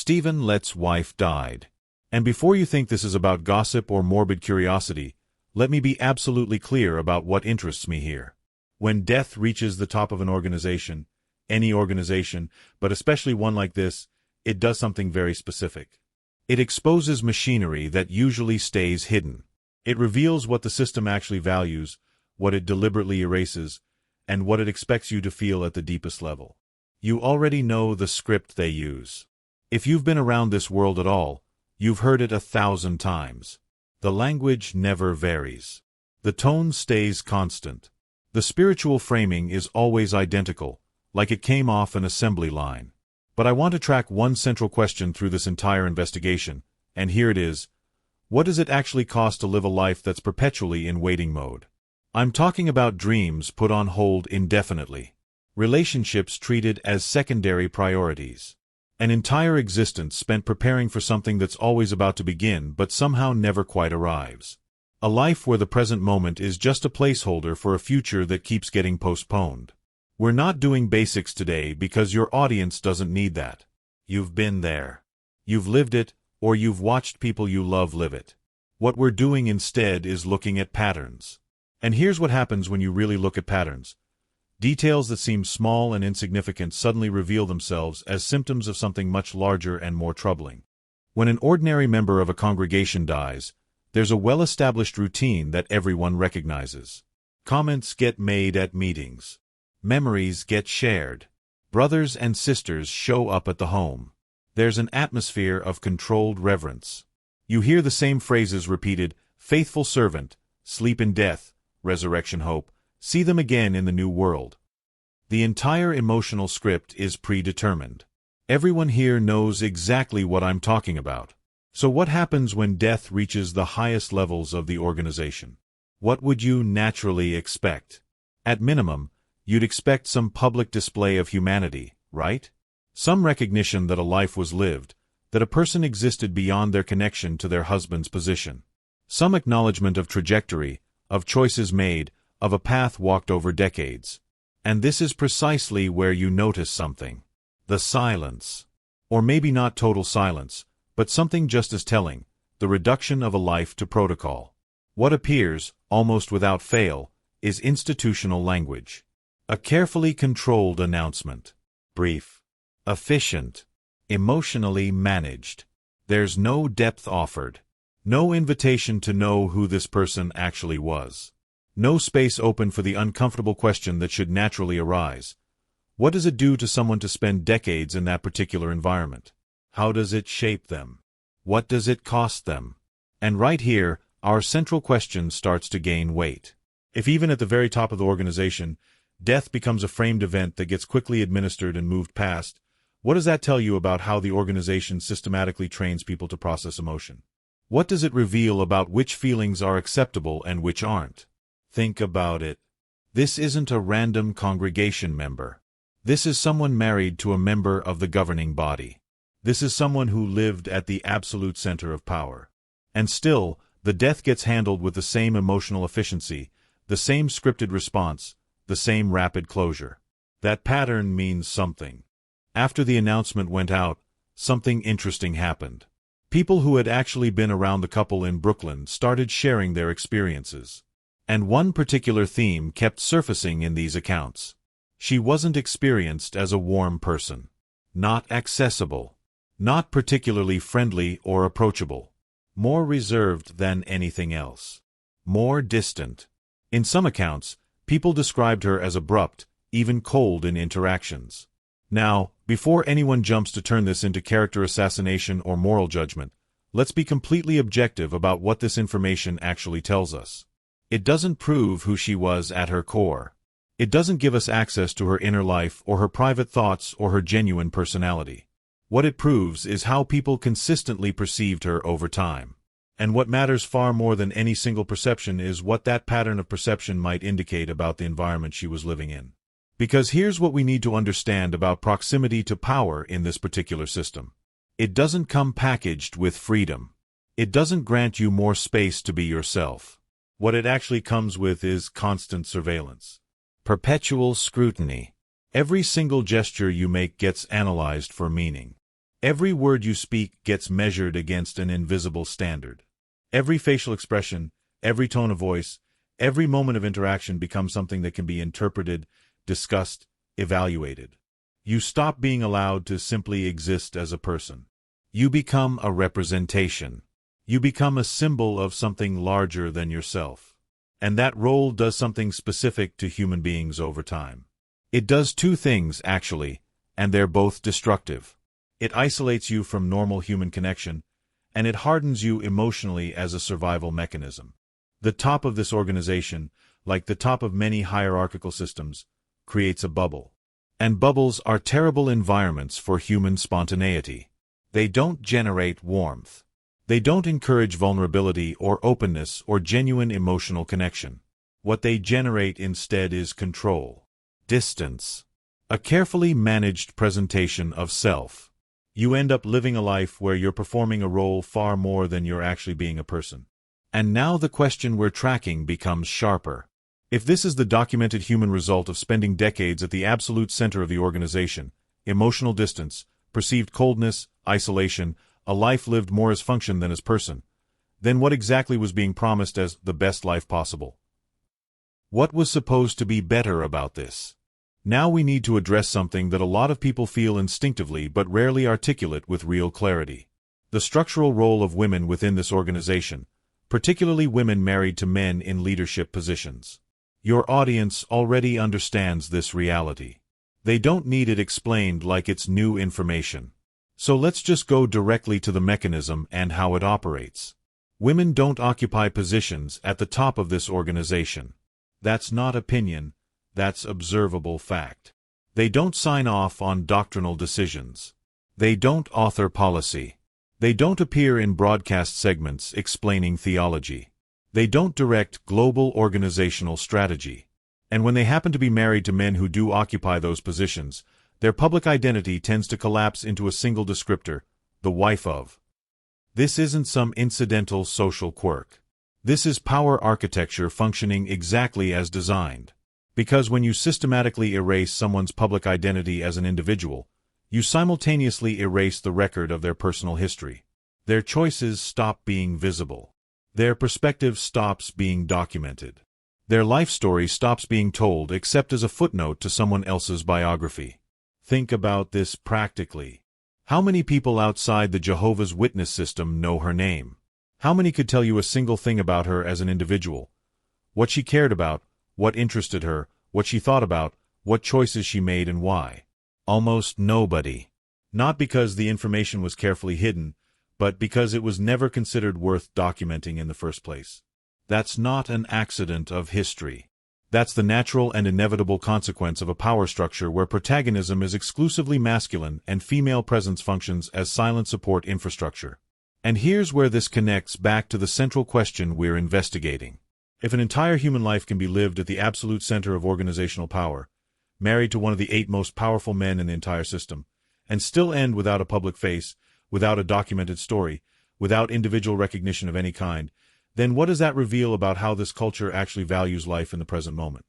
Stephen Lett's wife died. And before you think this is about gossip or morbid curiosity, let me be absolutely clear about what interests me here. When death reaches the top of an organization, any organization, but especially one like this, it does something very specific. It exposes machinery that usually stays hidden. It reveals what the system actually values, what it deliberately erases, and what it expects you to feel at the deepest level. You already know the script they use. If you've been around this world at all, you've heard it 1,000 times. The language never varies. The tone stays constant. The spiritual framing is always identical, like it came off an assembly line. But I want to track one central question through this entire investigation, and here it is. What does it actually cost to live a life that's perpetually in waiting mode? I'm talking about dreams put on hold indefinitely. Relationships treated as secondary priorities. An entire existence spent preparing for something that's always about to begin but somehow never quite arrives. A life where the present moment is just a placeholder for a future that keeps getting postponed. We're not doing basics today because your audience doesn't need that. You've been there. You've lived it, or you've watched people you love live it. What we're doing instead is looking at patterns. And here's what happens when you really look at patterns. Details that seem small and insignificant suddenly reveal themselves as symptoms of something much larger and more troubling. When an ordinary member of a congregation dies, there's a well-established routine that everyone recognizes. Comments get made at meetings. Memories get shared. Brothers and sisters show up at the home. There's an atmosphere of controlled reverence. You hear the same phrases repeated: faithful servant, sleep in death, resurrection hope, see them again in the new world. The entire emotional script is predetermined. Everyone here knows exactly what I'm talking about. So what happens when death reaches the highest levels of the organization? What would you naturally expect? At minimum, you'd expect some public display of humanity, right? Some recognition that a life was lived, that a person existed beyond their connection to their husband's position. Some acknowledgement of trajectory, of choices made, of a path walked over decades. And this is precisely where you notice something. The silence. Or maybe not total silence, but something just as telling, the reduction of a life to protocol. What appears, almost without fail, is institutional language. A carefully controlled announcement. Brief. Efficient. Emotionally managed. There's no depth offered. No invitation to know who this person actually was. No space open for the uncomfortable question that should naturally arise. What does it do to someone to spend decades in that particular environment? How does it shape them? What does it cost them? And right here, our central question starts to gain weight. If even at the very top of the organization, death becomes a framed event that gets quickly administered and moved past, what does that tell you about how the organization systematically trains people to process emotion? What does it reveal about which feelings are acceptable and which aren't? Think about it. This isn't a random congregation member. This is someone married to a member of the governing body. This is someone who lived at the absolute center of power. And still, the death gets handled with the same emotional efficiency, the same scripted response, the same rapid closure. That pattern means something. After the announcement went out, something interesting happened. People who had actually been around the couple in Brooklyn started sharing their experiences. And one particular theme kept surfacing in these accounts. She wasn't experienced as a warm person. Not accessible. Not particularly friendly or approachable. More reserved than anything else. More distant. In some accounts, people described her as abrupt, even cold in interactions. Now, before anyone jumps to turn this into character assassination or moral judgment, let's be completely objective about what this information actually tells us. It doesn't prove who she was at her core. It doesn't give us access to her inner life or her private thoughts or her genuine personality. What it proves is how people consistently perceived her over time. And what matters far more than any single perception is what that pattern of perception might indicate about the environment she was living in. Because here's what we need to understand about proximity to power in this particular system. It doesn't come packaged with freedom. It doesn't grant you more space to be yourself. What it actually comes with is constant surveillance. Perpetual scrutiny. Every single gesture you make gets analyzed for meaning. Every word you speak gets measured against an invisible standard. Every facial expression, every tone of voice, every moment of interaction becomes something that can be interpreted, discussed, evaluated. You stop being allowed to simply exist as a person. You become a representation. You become a symbol of something larger than yourself. And that role does something specific to human beings over time. It does two things, actually, and they're both destructive. It isolates you from normal human connection, and it hardens you emotionally as a survival mechanism. The top of this organization, like the top of many hierarchical systems, creates a bubble. And bubbles are terrible environments for human spontaneity. They don't generate warmth. They don't encourage vulnerability or openness or genuine emotional connection. What they generate instead is control, distance, a carefully managed presentation of self. You end up living a life where you're performing a role far more than you're actually being a person. And now the question we're tracking becomes sharper. If this is the documented human result of spending decades at the absolute center of the organization, emotional distance, perceived coldness, isolation, a life lived more as function than as person, then what exactly was being promised as the best life possible? What was supposed to be better about this? Now we need to address something that a lot of people feel instinctively but rarely articulate with real clarity. The structural role of women within this organization, particularly women married to men in leadership positions. Your audience already understands this reality. They don't need it explained like it's new information. So let's just go directly to the mechanism and how it operates. Women don't occupy positions at the top of this organization. That's not opinion, that's observable fact. They don't sign off on doctrinal decisions. They don't author policy. They don't appear in broadcast segments explaining theology. They don't direct global organizational strategy. And when they happen to be married to men who do occupy those positions, their public identity tends to collapse into a single descriptor, the wife of. This isn't some incidental social quirk. This is power architecture functioning exactly as designed. Because when you systematically erase someone's public identity as an individual, you simultaneously erase the record of their personal history. Their choices stop being visible. Their perspective stops being documented. Their life story stops being told except as a footnote to someone else's biography. Think about this practically. How many people outside the Jehovah's Witness system know her name? How many could tell you a single thing about her as an individual? What she cared about, what interested her, what she thought about, what choices she made and why? Almost nobody. Not because the information was carefully hidden, but because it was never considered worth documenting in the first place. That's not an accident of history. That's the natural and inevitable consequence of a power structure where protagonism is exclusively masculine and female presence functions as silent support infrastructure. And here's where this connects back to the central question we're investigating. If an entire human life can be lived at the absolute center of organizational power, married to one of the 8 most powerful men in the entire system, and still end without a public face, without a documented story, without individual recognition of any kind, then what does that reveal about how this culture actually values life in the present moment?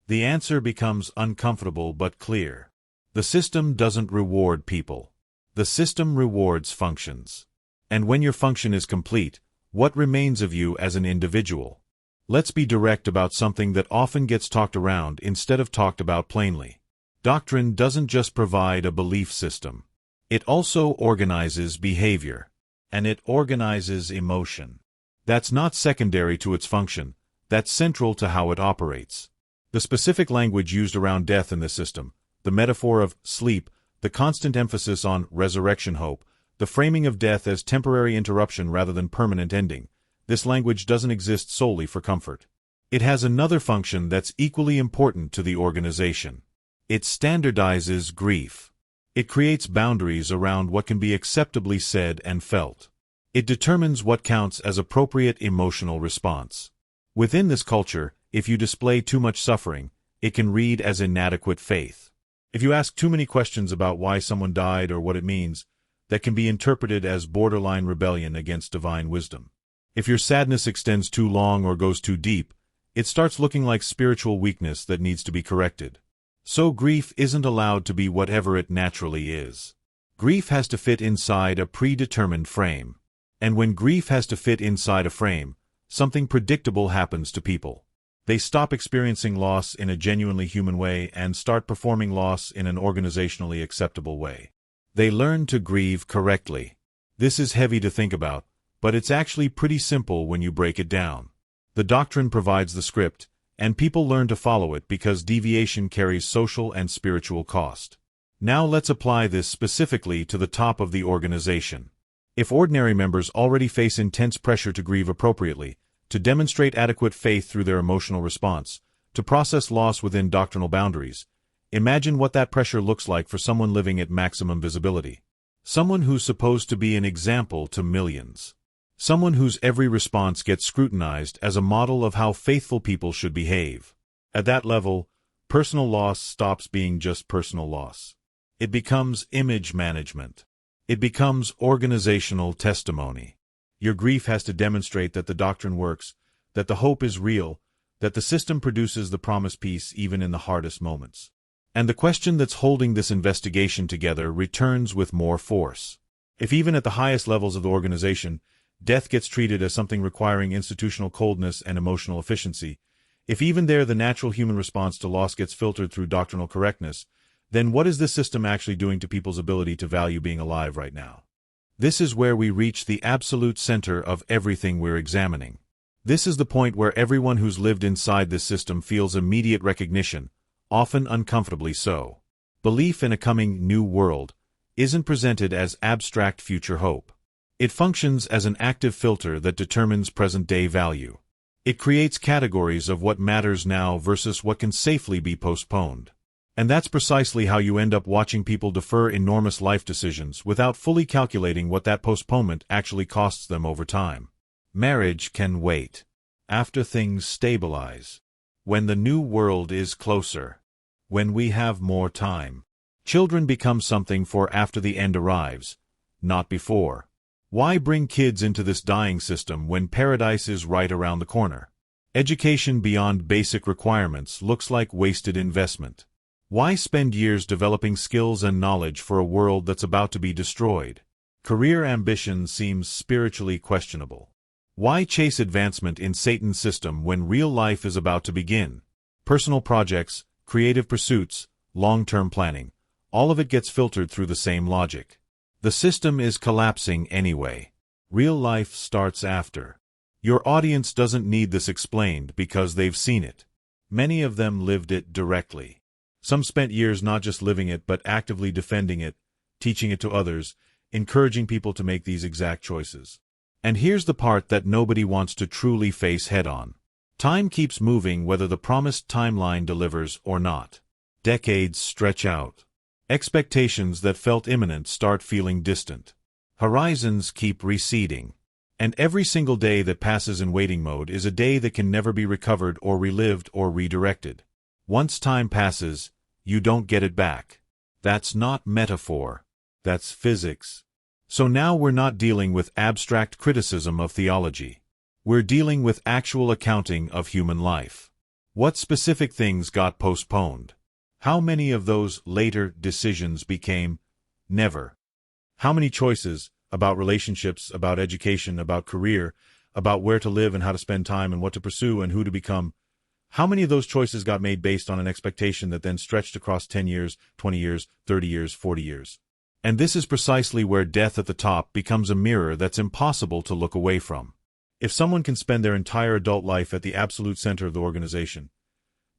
The answer becomes uncomfortable but clear. The system doesn't reward people. The system rewards functions. And when your function is complete, what remains of you as an individual? Let's be direct about something that often gets talked around instead of talked about plainly. Doctrine doesn't just provide a belief system. It also organizes behavior. And it organizes emotion. That's not secondary to its function. That's central to how it operates. The specific language used around death in this system, the metaphor of sleep, the constant emphasis on resurrection hope, the framing of death as temporary interruption rather than permanent ending, this language doesn't exist solely for comfort. It has another function that's equally important to the organization. It standardizes grief. It creates boundaries around what can be acceptably said and felt. It determines what counts as appropriate emotional response. Within this culture, if you display too much suffering, it can read as inadequate faith. If you ask too many questions about why someone died or what it means, that can be interpreted as borderline rebellion against divine wisdom. If your sadness extends too long or goes too deep, it starts looking like spiritual weakness that needs to be corrected. So grief isn't allowed to be whatever it naturally is. Grief has to fit inside a predetermined frame. And when grief has to fit inside a frame, something predictable happens to people. They stop experiencing loss in a genuinely human way and start performing loss in an organizationally acceptable way. They learn to grieve correctly. This is heavy to think about, but it's actually pretty simple when you break it down. The doctrine provides the script, and people learn to follow it because deviation carries social and spiritual cost. Now let's apply this specifically to the top of the organization. If ordinary members already face intense pressure to grieve appropriately, to demonstrate adequate faith through their emotional response, to process loss within doctrinal boundaries, imagine what that pressure looks like for someone living at maximum visibility. Someone who's supposed to be an example to millions. Someone whose every response gets scrutinized as a model of how faithful people should behave. At that level, personal loss stops being just personal loss. It becomes image management. It becomes organizational testimony. Your grief has to demonstrate that the doctrine works, that the hope is real, that the system produces the promised peace even in the hardest moments. And the question that's holding this investigation together returns with more force. If even at the highest levels of the organization, death gets treated as something requiring institutional coldness and emotional efficiency, if even there the natural human response to loss gets filtered through doctrinal correctness, then what is this system actually doing to people's ability to value being alive right now? This is where we reach the absolute center of everything we're examining. This is the point where everyone who's lived inside this system feels immediate recognition, often uncomfortably so. Belief in a coming new world isn't presented as abstract future hope. It functions as an active filter that determines present-day value. It creates categories of what matters now versus what can safely be postponed. And that's precisely how you end up watching people defer enormous life decisions without fully calculating what that postponement actually costs them over time. Marriage can wait. After things stabilize. When the new world is closer. When we have more time. Children become something for after the end arrives, not before. Why bring kids into this dying system when paradise is right around the corner? Education beyond basic requirements looks like wasted investment. Why spend years developing skills and knowledge for a world that's about to be destroyed? Career ambition seems spiritually questionable. Why chase advancement in Satan's system when real life is about to begin? Personal projects, creative pursuits, long-term planning, all of it gets filtered through the same logic. The system is collapsing anyway. Real life starts after. Your audience doesn't need this explained because they've seen it. Many of them lived it directly. Some spent years not just living it but actively defending it, teaching it to others, encouraging people to make these exact choices. And here's the part that nobody wants to truly face head-on. Time keeps moving whether the promised timeline delivers or not. Decades stretch out. Expectations that felt imminent start feeling distant. Horizons keep receding. And every single day that passes in waiting mode is a day that can never be recovered or relived or redirected. Once time passes, you don't get it back. That's not metaphor. That's physics. So now we're not dealing with abstract criticism of theology. We're dealing with actual accounting of human life. What specific things got postponed? How many of those later decisions became never? How many choices about relationships, about education, about career, about where to live and how to spend time and what to pursue and who to become? How many of those choices got made based on an expectation that then stretched across 10 years, 20 years, 30 years, 40 years? And this is precisely where death at the top becomes a mirror that's impossible to look away from. If someone can spend their entire adult life at the absolute center of the organization,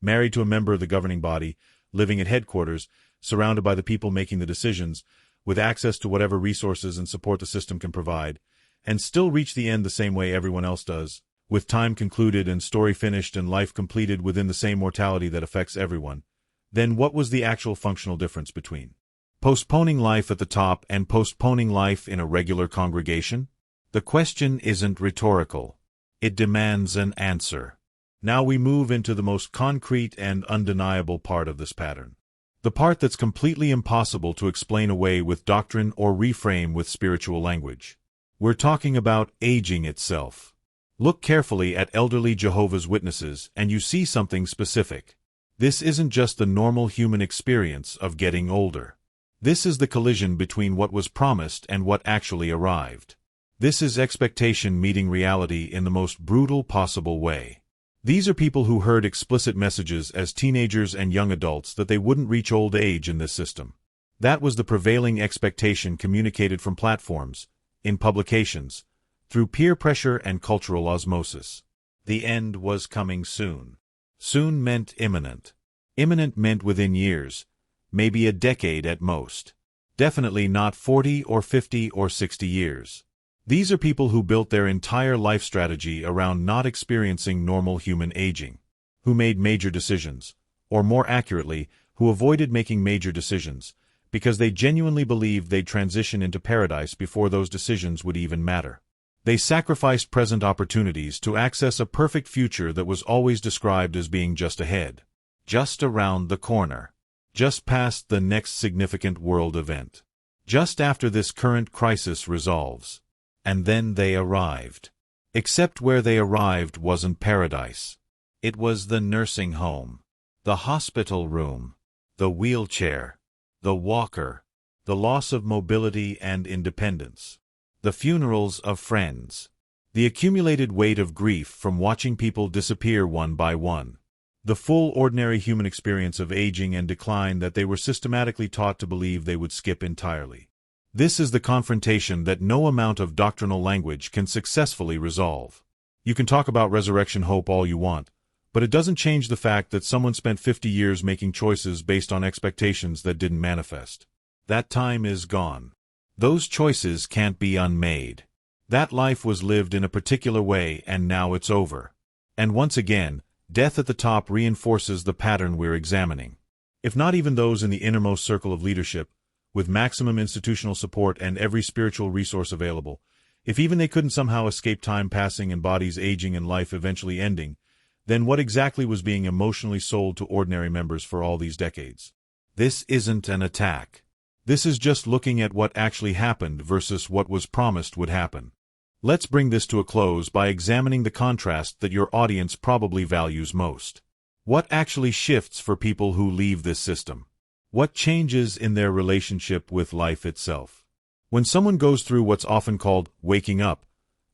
married to a member of the governing body, living at headquarters, surrounded by the people making the decisions, with access to whatever resources and support the system can provide, and still reach the end the same way everyone else does, with time concluded and story finished and life completed within the same mortality that affects everyone, then what was the actual functional difference between postponing life at the top and postponing life in a regular congregation? The question isn't rhetorical. It demands an answer. Now we move into the most concrete and undeniable part of this pattern. The part that's completely impossible to explain away with doctrine or reframe with spiritual language. We're talking about aging itself. Look carefully at elderly Jehovah's Witnesses and you see something specific. This isn't just the normal human experience of getting older. This is the collision between what was promised and what actually arrived. This is expectation meeting reality in the most brutal possible way. These are people who heard explicit messages as teenagers and young adults that they wouldn't reach old age in this system. That was the prevailing expectation communicated from platforms, in publications, through peer pressure and cultural osmosis. The end was coming soon. Soon meant imminent. Imminent meant within years, maybe a decade at most. Definitely not 40 or 50 or 60 years. These are people who built their entire life strategy around not experiencing normal human aging, who made major decisions, or more accurately, who avoided making major decisions, because they genuinely believed they'd transition into paradise before those decisions would even matter. They sacrificed present opportunities to access a perfect future that was always described as being just ahead, just around the corner, just past the next significant world event, just after this current crisis resolves. And then they arrived. Except where they arrived wasn't paradise. It was the nursing home, the hospital room, the wheelchair, the walker, the loss of mobility and independence, the funerals of friends, the accumulated weight of grief from watching people disappear one by one, the full ordinary human experience of aging and decline that they were systematically taught to believe they would skip entirely. This is the confrontation that no amount of doctrinal language can successfully resolve. You can talk about resurrection hope all you want, but it doesn't change the fact that someone spent 50 years making choices based on expectations that didn't manifest. That time is gone. Those choices can't be unmade. That life was lived in a particular way and now it's over. And once again, death at the top reinforces the pattern we're examining. If not even those in the innermost circle of leadership, with maximum institutional support and every spiritual resource available, if even they couldn't somehow escape time passing and bodies aging and life eventually ending, then what exactly was being emotionally sold to ordinary members for all these decades? This isn't an attack. This is just looking at what actually happened versus what was promised would happen. Let's bring this to a close by examining the contrast that your audience probably values most. What actually shifts for people who leave this system? What changes in their relationship with life itself? When someone goes through what's often called waking up,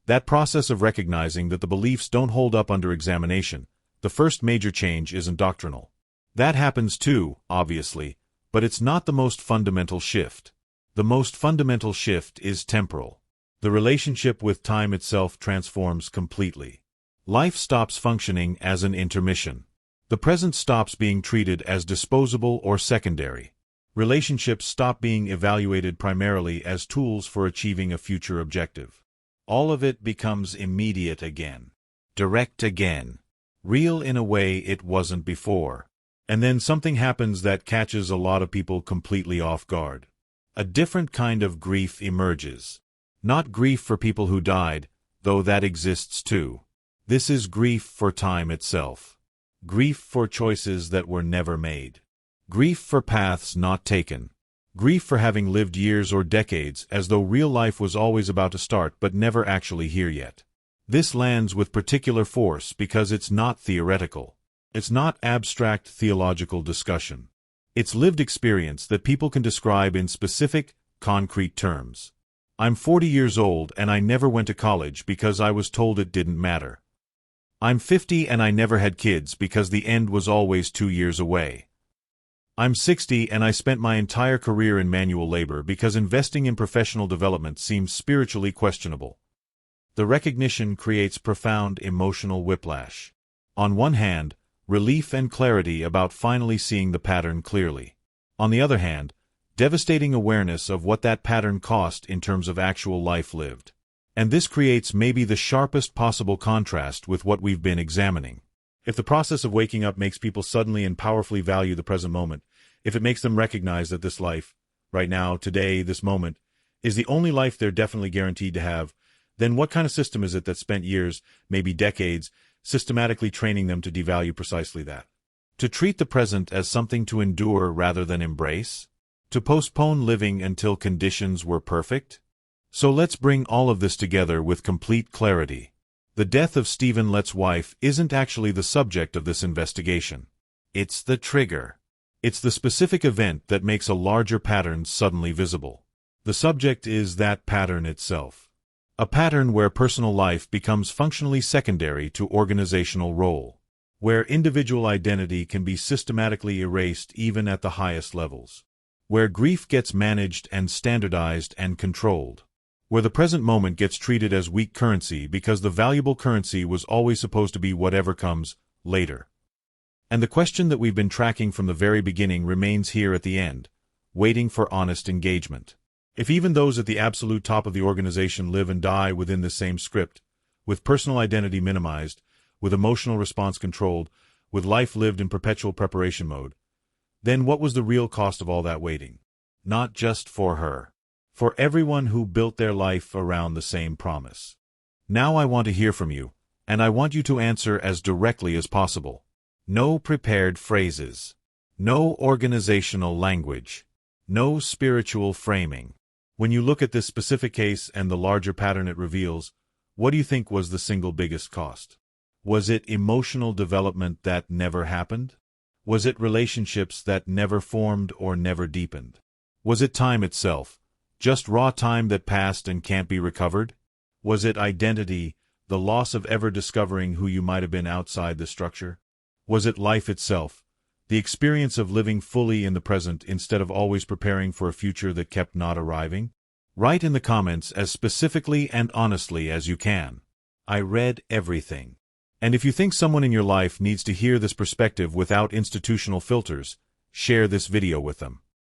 that process of recognizing that the beliefs don't hold up under examination, the first major change isn't doctrinal. That happens too, obviously, but it's not the most fundamental shift. The most fundamental shift is temporal. The relationship with time itself transforms completely. Life stops functioning as an intermission. The present stops being treated as disposable or secondary. Relationships stop being evaluated primarily as tools for achieving a future objective. All of it becomes immediate again, direct again, real in a way it wasn't before. And then something happens that catches a lot of people completely off guard. A different kind of grief emerges. Not grief for people who died, though that exists too. This is grief for time itself. Grief for choices that were never made. Grief for paths not taken. Grief for having lived years or decades as though real life was always about to start but never actually here yet. This lands with particular force because it's not theoretical. It's not abstract theological discussion. It's lived experience that people can describe in specific, concrete terms. I'm 40 years old and I never went to college because I was told it didn't matter. I'm 50 and I never had kids because the end was always 2 years away. I'm 60 and I spent my entire career in manual labor because investing in professional development seems spiritually questionable. The recognition creates profound emotional whiplash. On one hand, relief and clarity about finally seeing the pattern clearly. On the other hand, devastating awareness of what that pattern cost in terms of actual life lived. And this creates maybe the sharpest possible contrast with what we've been examining. If the process of waking up makes people suddenly and powerfully value the present moment, if it makes them recognize that this life, right now, today, this moment, is the only life they're definitely guaranteed to have, then what kind of system is it that spent years, maybe decades, systematically training them to devalue precisely that? To treat the present as something to endure rather than embrace? To postpone living until conditions were perfect? So let's bring all of this together with complete clarity. The death of Stephen Lett's wife isn't actually the subject of this investigation. It's the trigger. It's the specific event that makes a larger pattern suddenly visible. The subject is that pattern itself. A pattern where personal life becomes functionally secondary to organizational role, where individual identity can be systematically erased even at the highest levels, where grief gets managed and standardized and controlled, where the present moment gets treated as weak currency because the valuable currency was always supposed to be whatever comes later. And the question that we've been tracking from the very beginning remains here at the end, waiting for honest engagement. If even those at the absolute top of the organization live and die within the same script, with personal identity minimized, with emotional response controlled, with life lived in perpetual preparation mode, then what was the real cost of all that waiting? Not just for her. For everyone who built their life around the same promise. Now I want to hear from you, and I want you to answer as directly as possible. No prepared phrases. No organizational language. No spiritual framing. When you look at this specific case and the larger pattern it reveals, what do you think was the single biggest cost? Was it emotional development that never happened? Was it relationships that never formed or never deepened? Was it time itself, just raw time that passed and can't be recovered? Was it identity, the loss of ever discovering who you might have been outside the structure? Was it life itself, the experience of living fully in the present instead of always preparing for a future that kept not arriving? Write in the comments as specifically and honestly as you can. I read everything. And if you think someone in your life needs to hear this perspective without institutional filters, share this video with them.